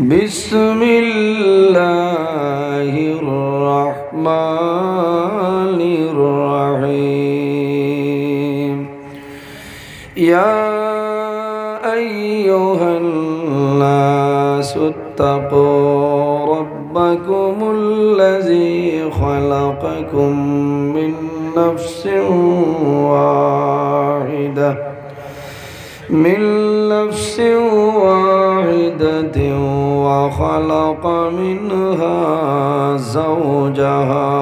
بسم الله الرحمن الرحيم يا أيها الناس اتقوا ربكم الذي خلقكم من نفس واحدة وخلق منها زوجها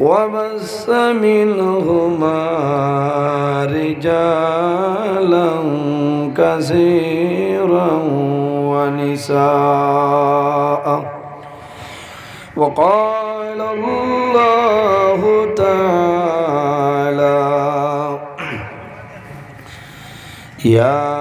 وبث منهما رجالا كثيرا ونساء وقال الله تعالى يا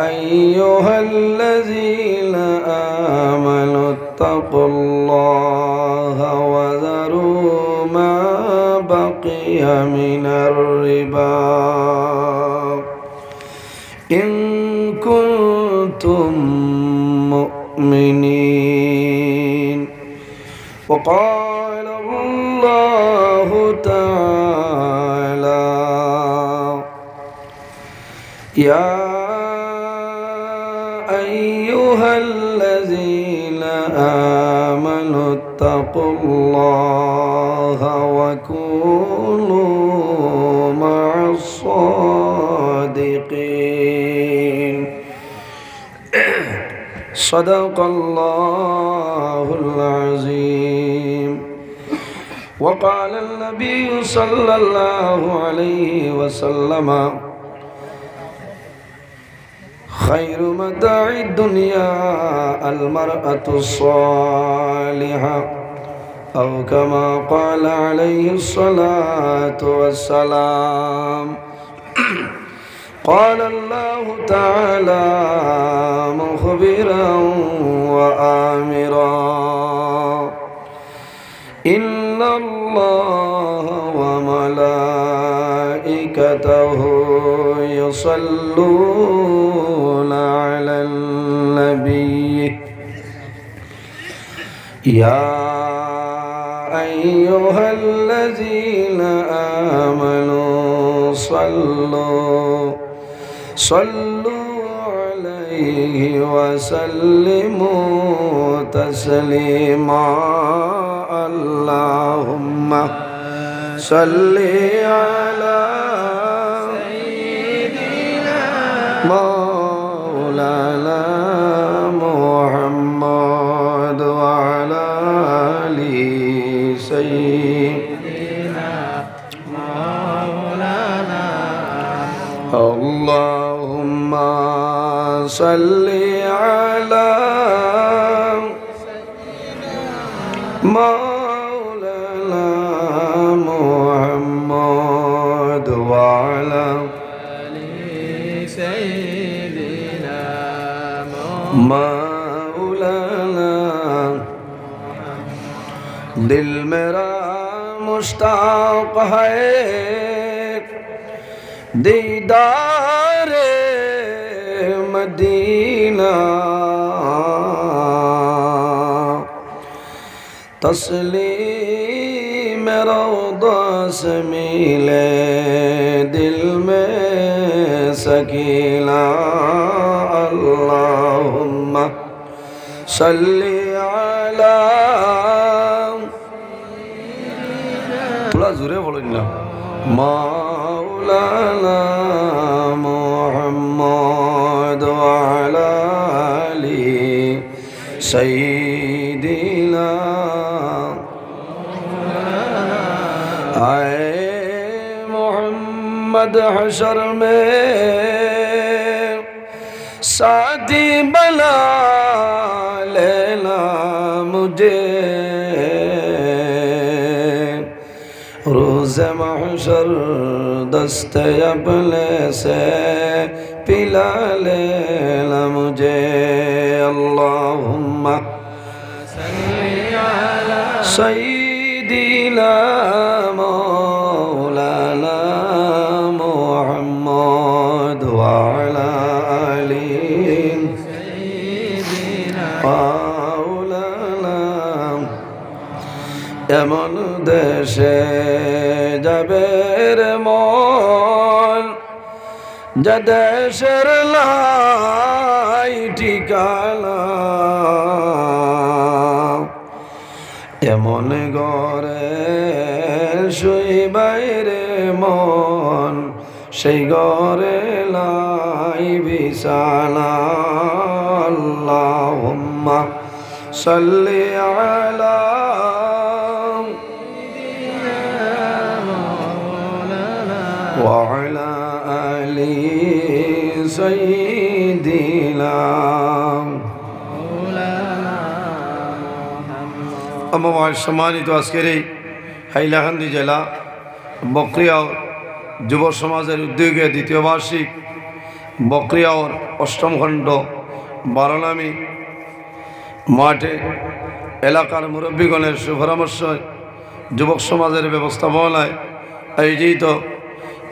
أيها الذين آمنوا اتقوا الله وذروا ما بقي من الربا إن كنتم مؤمنين وقال الله تعالى يا أيها الذين آمنوا اتقوا الله وكونوا مع الصادقين صدق الله العظيم وقال النبي صلى الله عليه وسلم خير متاع الدنيا المرأة الصالحة أو كما قال عليه الصلاة والسلام قال الله تعالى مخبرا وآمرا إن الله وملائكته يصلون على النبي يا أيها الذين آمنوا صلوا عليه وسلموا تسليما اللهم صل على سيدنا مولانا محمد وعلى آل سيدنا مولانا اللهم صل على مولانا محمد وعلى آل سيدنا مولانا दिल मेरा मुश्ताक है दीदार मदीना तस्लीम रौदा से मिले दिल में सकीना अल्लाहुम्मा सल्ली अला थोड़ा जोरे बोलो ना मौलाना मुहम्मद वाला अली सय्यिदिना आए मोहम्मद हशर में साथी बना लेना मुझे रोज़ महशर दस्ते अपने से पिला लेना मुझे अल्लाहुम्मा सल्ली अला सय्यिदिना मौलाना मुहम्मद যে দেশের লাই ঠিকানা এমন ঘরে শুই বাইরে মন সেই ঘরে লাই বিছানা আল্লাহুম্মা সাল্লি আলা ওয়া আলা আলি সাইয়্যিদিনা আমার সম্মানিত আজকের এই হাইলাকান্দি জেলা বকরিয়াও যুব সমাজের উদ্যোগে দ্বিতীয় বার্ষিক বকরিয়াওর অষ্টম খণ্ড বারনামী মাঠে এলাকার মুরব্বীগণের সুপরামর্শ যুবক সমাজের ব্যবস্থাপনায় আয়োজিত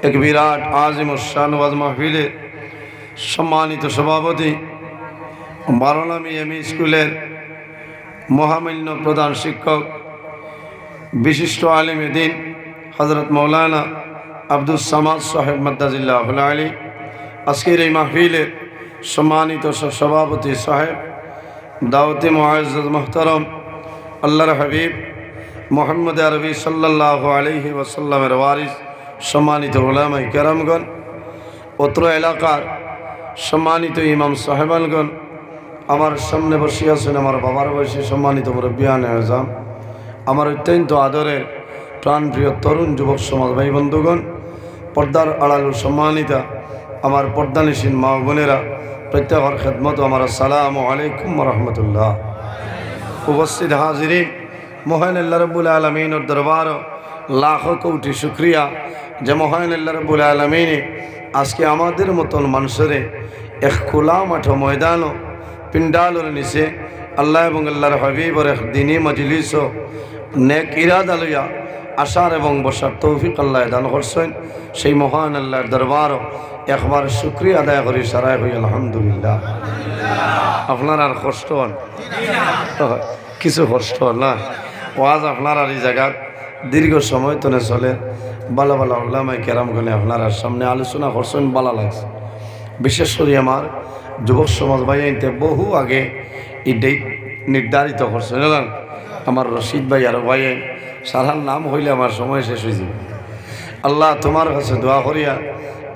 এক বিরাট আজিম শান ওয়াজ মাহফিলে সম্মানিত সভাপতি বারনামী এমই স্কুলের মহামান্য প্রধান শিক্ষক বিশিষ্ট আলিম দ্বীন হযরত মৌলানা আব্দুস সামাদ সাহেব মাদ্দাজিল্লাহ আলী আজকের এই মাহফিলের সম্মানিত সভাপতি সাহেব দাওয়াতি মুআজ্জাজ মুহতারাম আল্লাহর হাবিব মুহাম্মদ আরবি সাল্লাল্লাহু আলাইহি ওয়াসাল্লামের ওয়ারিস সম্মানিত উলামায়ে কেরামগণ অত্র এলাকার সম্মানিত ইমাম সাহেবানগণ আমার সামনে বসে আছেন আমার বাবার বয়সী সম্মানিত মুরব্বিয়ান আজম আমার অত্যন্ত আদরের প্রাণপ্রিয় তরুণ যুবক সমাজ ভাই বন্ধুগণ পর্দার আড়ালু সম্মানিতা আমার পর্দানিসীন মা বোনেরা প্রত্যেকের খেদমত আমার আসসালামু আলাইকুম রহমতুল্লাহ উপস্থিত হাজিরিন মহান আল্লাহ রাব্বুল আলামিনের দরবার লাখো কোটি শুকরিয়া যে মহান আল্লাহ রাব্বুল আলামিন আজকে আমাদের মতন মানুষের এক খোলা মাঠ ময়দান পিন্ডালের নিচে আল্লাহ এবং আল্লাহর হাবিবর এক দিনী মজলিস নেক ইরাদা লইয়া আসার এবং বসার তৌফিক আল্লাহ দান করছেন সেই মহান আল্লাহর দরবার একবার শুকরিয়া আদায় করি সারাই হই আলহামদুলিল্লাহ। আপনার আর কষ্ট হন কিছু কষ্ট হন না ওয়াজ আপনার আর এই জায়গার দীর্ঘ সময় তনে চলে বালা বালা উলামায়ে কেরামগণে আপনার সামনে আলোচনা করছেন ভালো লাগছে। বিশেষ করে আমার যুবক সমাজ ভাই আনতে বহু আগে এই ডেট নির্ধারিত করছেন আমার রশিদ ভাই আর ভাই সারার নাম হইলে আমার সময় শেষ হয়ে যাবে। আল্লাহ তোমার কাছে দোয়া করিয়া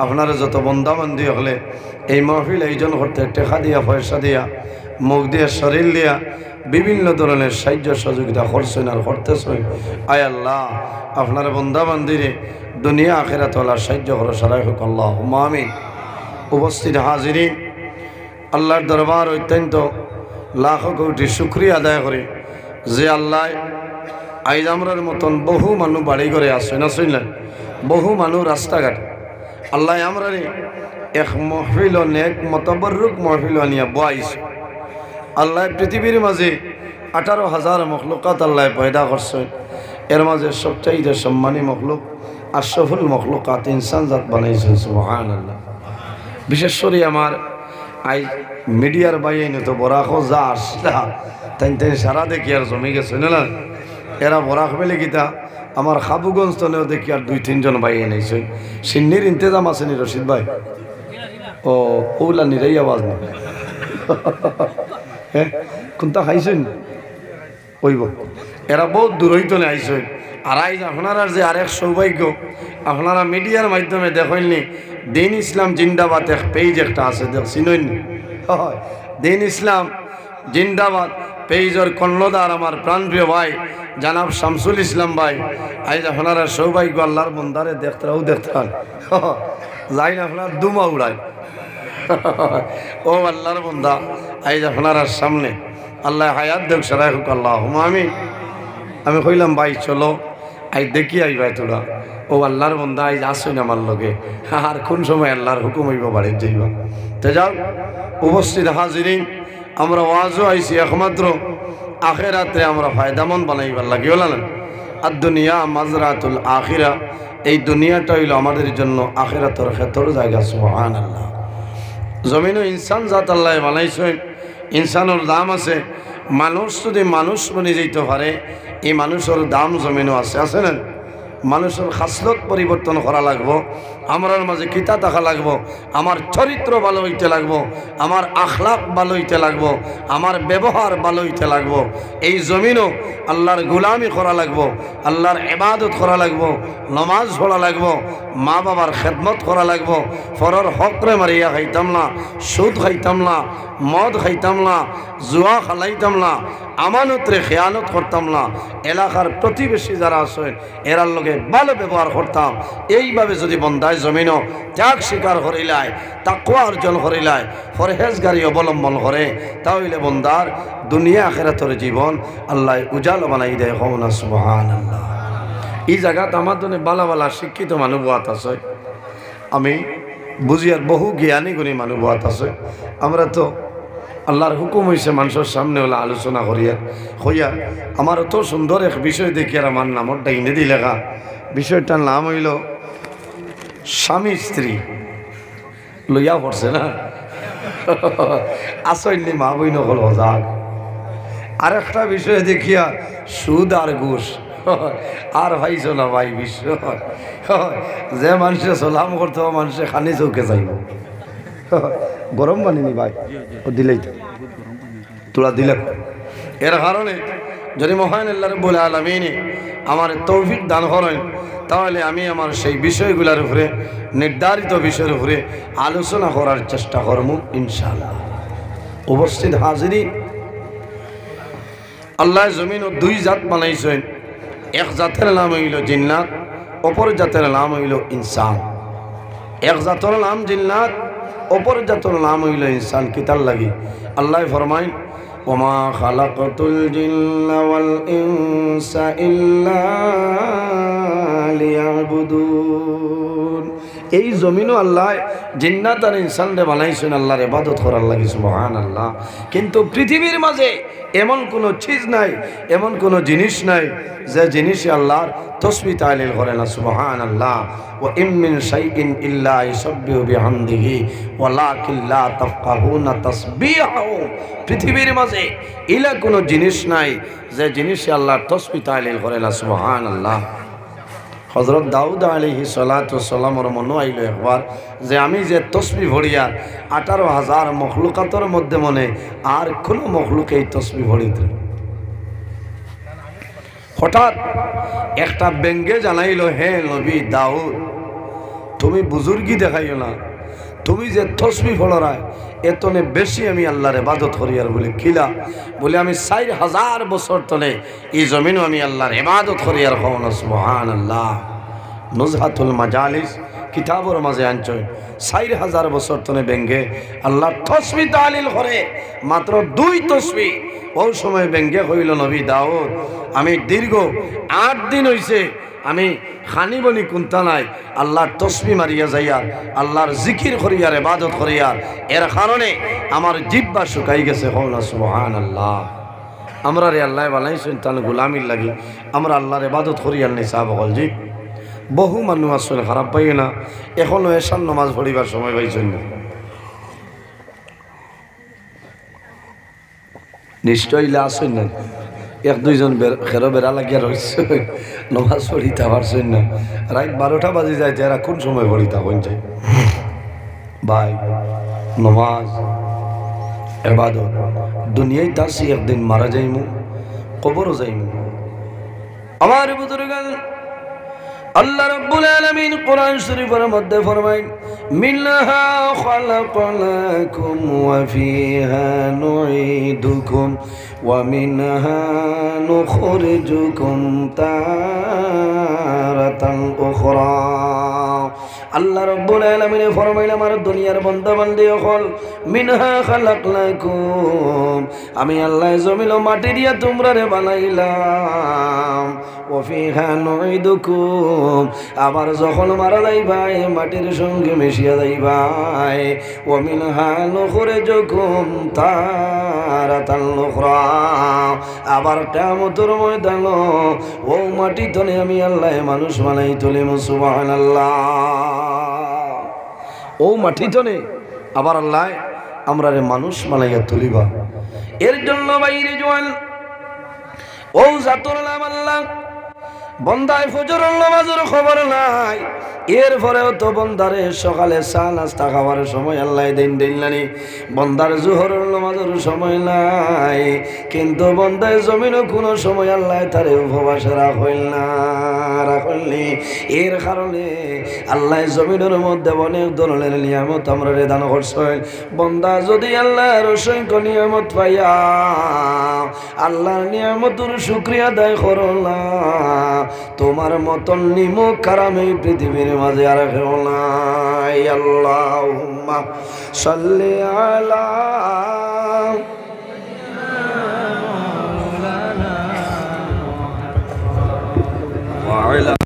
আপনারা যত বন্দাবন্দি হলে এই মাহফিল আয়োজন করতে টেকা দিয়া পয়সা দিয়া মুখ দিয়া শরীর দিয়া বিভিন্ন ধরনের সাহায্য সহযোগিতা করছেন আর করতেছেন। আয় আল্লাহ আপনার বন্দাবন্দিরে দুনিয়া আখিরাত ওয়ালা সাহায্য করো সারাই হোক আল্লাহুম্মা আমিন। উপস্থিত হাজিরিন আল্লাহর দরবার অত্যন্ত লাখো কোটি শুকরিয়া আদায় করে যে আল্লাহ আইজ আমরার মতন বহু মানুষ বাড়ি ঘরে আসে না শুনলেন বহু মানুষ রাস্তাঘাট আল্লাহ আমরারে এক মহফিল নেক মতবরুক মহফিল আনিয়া বয়াইস। আল্লাহ পৃথিবীর মাঝে 18,000 মখলুকাত আল্লাহ পয়দা করছেন এর মাঝে সবচাইতে সম্মানী মখলুক আশরাফুল মখলুকাত ইনসান জাত বানাইছেন সুবহানাল্লাহ। বিশেষ করে আমার আই মিডিয়ার বাইনে তো বরাখো যা আসলা তাই সারা দেখি আর জমি গেছে না এরা বরাক পেলে গীতা আমার খাবুগঞ্জ তনেও দেখি আর 2-3 জন ভাই এনেছে সিন্নির ইন্তজাম আছে নি রশিদ ভাই ও ওলা নিরাই আওয়াজ না হ্যাঁ কোনটা খাইছেন ওইব এরা বহুত দূর হইতো না আইসেন আর আইজ আপনার যে আরেক সৌভাগ্য আপনারা মিডিয়ার মাধ্যমে দেখেননি দিন ইসলাম জিন্দাবাদ এক পেজ একটা আছে চিননি দিন ইসলাম জিন্দাবাদ পেজর কর্ণদার আমার প্রাণপ্রিয় ভাই জানাব শামসুল ইসলাম ভাই আইজ আপনারা সৌভাগ্য আল্লাহর বন্দারে দেখতারাও দেখতান যাই আপনার দুমা উড়ায় ও আল্লাহর বন্দা আইজ আপনার সামনে আল্লাহ হায়াত দেখ সারাই হোক আল্লাহুম্মা আমিন। আমি কইলাম ভাই চলো আই দেখি আই ভাই তোরা ও আল্লাহর বন্দা আইজ আসুন আমার লগে আর কোন সময় আল্লাহর হুকুম হইব বাড়ির যাইবা তো যাও। উপস্থিত হাজিরিন আমরা ওয়াজও আইছি একমাত্র আখিরাতে আমরা ফায়দামন্দ বানাইবার লাগিও না আর দুনিয়া মাজরাতুল আখিরা এই দুনিয়াটা হইল আমাদের জন্য আখিরাতের ক্ষেত্র জায়গা সুবহানাল্লাহ। জমিনও ইনসান জাত আল্লাহ বানাইছেন ইনসানের দাম আছে মানুষ যদি মানুষ বনে যেতে পারে এই মানুষের দাম জমিনও আছে আছে না মানুষের খাসলত পরিবর্তন করা লাগবো আমরার মাঝে কিতা থাকা লাগবো, আমার চরিত্র ভালো হইতে লাগবো, আমার আখলাক ভালো হইতে লাগবো, আমার ব্যবহার ভালো হইতে লাগবো। এই জমিনও আল্লাহর গোলামি করা লাগবো, আল্লাহর ইবাদত করা লাগবো, নামাজ পড়া লাগবো, মা বাবার খেদমত করা লাগবো, ফরর হকরে মারিয়া খাইতাম না, সুদ খাইতাম না, মদ খাইতাম না, জুয়া খালাইতাম না, আমানতরে খেয়ানত করতাম না, এলাকার প্রতিবেশী যারা আছেন এরার লগে ভালো ব্যবহার করতাম। এইভাবে যদি বন্দায় জমিনও ত্যাগ স্বীকার করিলায়, তাকওয়া অর্জন করিলায়, পরহেজগারি অবলম্বন করে, তাহলে বন্দার দুনিয়া আখিরাতের জীবন আল্লাহ উজালো বানাই দেয়। হওনা সুবহানাল্লাহ। এই জায়গাত আমার জন্য বালা বালা শিক্ষিত মানুষ বাত আছে, আমি বুঝিয়ার বহু জ্ঞানী গুণী মানুষ বাত আছে। আমরা তো আল্লাহর হুকুম হয়েছে মানুষের সামনে হলে আলোচনা করিয়া হইয়া আমার অত সুন্দর এক বিষয় দেখি আর আমার নামটা ইংরেজি লেখা। বিষয়টার নাম হইল স্বামী স্ত্রী লইয়া পড়ছে না আসইনি মা বই নকল হজাক। আর একটা বিষয় দেখিয়া সুদ আর ঘুষ আর ভাইছ না ভাই বিশ্ব যে মানুষে সালাম করতে হবে মানুষে খানি চৌকে যাইব। গরম বানিনি ভাই ও দিলেই তোরা দিলে। এর কারণে যদি মহান আল্লাহ রাব্বুল আলামিন আমার তৌফিক দান করেন তাহলে আমি আমার সেই বিষয়গুলোর উপরে নির্ধারিত বিষয়ের উপরে আলোচনা করার চেষ্টা করব ইনশাআল্লাহ। উপস্থিত হাজিরিন, আল্লাহ জমিন ও দুই জাত বানাইছেন। এক জাতের নাম হইল জিন্নাত, অপর জাতের নাম হইল ইনসান। এক জাতের নাম জিন্নাত, অপর জাতের নাম হইল ইনসান। কিতার লাগি আল্লাহ ফরমাইন ওমা খালাকতুল জিন্না ওয়াল ইনসা ইল্লা লিয়াবুদুন। এই জমিনও আল্লাহ জিন্নাত আর ইনসানরে বানাইছেন আল্লাহর ইবাদত করার লাগি। সুবহানাল্লাহ। কিন্তু পৃথিবীর মাঝে এমন কোনো চিজ নাই, এমন কোনো জিনিস নাই যে জিনিসে আল্লাহর তাসবিহ তাহলিল করে না। সুবহানাল্লাহ। ওয়া ইম মিন শাইইন ইল্লা ইউসাব্বিহু বিহামদিহি ওয়ালাকিন লা তাফকাহুনা তাসবিহাহু। পৃথিবীর মাঝে ইলা কোনো জিনিস নাই যে জিনিসে আল্লাহর তাসবিহ তাহলিল করে না। সুবহানাল্লাহ। হযরত দাউদ আলাইহিস সালাতু ওয়াস সালামের মনে আইল একবার যে আমি যে তসবিহ ভরিয়া 18,000 মখলুকাতের মধ্যে মনে আর কোনো মখলুক এই তসবিহ ভরিতে। হঠাৎ একটা ব্যঙ্গে জানাইল, হে নবী দাউদ, তুমি বুজুর্গি দেখাইও না, তুমি যে তসবিহ পড়ায় এতনে বেশি আমি আল্লাহর ইবাদত করি। আর বলে কিলা? বলে আমি 4,000 বছর তলে এই জমিনও আমি আল্লাহর ইবাদত করি। আর কওনা সুবহানাল্লাহ। নুজহাতুল মাজালিস কিতাবের মাঝে আনছেন 4,000 বছর তলে ব্যঙ্গে আল্লাহর তসবিহ তাহলিল করে মাত্র 2 তসবিহ। ওই সময় ব্যঙ্গে হইল, নবী দাউদ, আমি দীর্ঘ 8 দিন হইছে আমি খানি বনি কুন্তা নাই আল্লাহর তসবিহ মারিয়া যাইয়ার আল্লাহর জিকির করিয়ার ইবাদত করিয়ার, এর কারণে আমার জিহ্বা শুকাই গেছে। কওনা সুবহানাল্লাহ। আমরা রে আল্লাহ বানাইছেন তার গোলামির লাগি, আমরা আল্লাহর ইবাদত করিয়ার নেই। সাহাবাগণ জি বহু মানুষ আসলে খারাপ পাই না, এখনো এশার নামাজ পড়িবার সময় পাইছেন না। নিশ্চয়ই আসেন না, 1-2 জন খেরো বেড়া লাগিয়া রয়েছে, নমাজ পড়িতে পারছেন না। রাত 12টা বাজে যায়, যারা কোন সময় পড়িতা বলছে ভাই নমাজ ইবাদত। দুনিয়ায় তাসি একদিন মারা যাইমু, কবরও যাইমু। আমার বুজুর্গান আল্লাহ রাব্বুল আলামিন কোরআন শরীফের মধ্যে ফরমায় মিনহা খালাকনাকুম ওয়া ফিহা নুঈদুকুম ওয়া মিনহা নুখরিজুকুম তারাতান উখরা। আল্লাহ রাব্বুল আলামিন ফরমাইলেন আমার দুনিয়ার বান্দা বান্দি হল মিনহা খালাকনাকুম, আমি আল্লাহ জমিন ও মাটি দিয়া তোমরারে বানাইলাম। ওয়া ফিহা নুঈদুকুম, আবার যখন মারা যাইবাই মাটির সঙ্গে মিশিয়া যাইবাই। ওয়া মিনহা নুখরিজুকুম তারাতান উখরা, আবার কিয়ামতের ময়দান ও মাটি তলে আমি আল্লাহ মানুষ বানাই তুলিম। সুবহানাল্লাহ। ও মাটি তলে আবার আল্লাহ আমরা মানুষ বানাইয়া তুলিবা। এর জন্য বাইরে জোয়ান ও জাতুর নাম আল্লাহ বন্দায় ফজরের নামাজের খবর নাই, এরপরেও তো বন্দারে সকালে চা নাস্তা খাওয়ার সময় আল্লাহ দিন দিল্লানি, বন্দার জোহরের নামাজের সময় নাই, কিন্তু বন্দায় জমিনও কোনো সময় আল্লাহ তারে উপবাসে রাখলি। এর কারণে আল্লাহ জমিনের মধ্যে অনেক ধরনের নিয়ামত আমরা দান করছেন। বন্দা যদি আল্লাহর অসংখ্য নিয়ামত পাইয়া আল্লাহর নিয়ামতের শুকরিয়া আদায় করো না, তোমার মতন নিমক কারাম এই পৃথিবীর মাঝে আর কেউ নাই। আল্লাহুম্মা সাল্লি আলা মাওলানা ওয়া আলা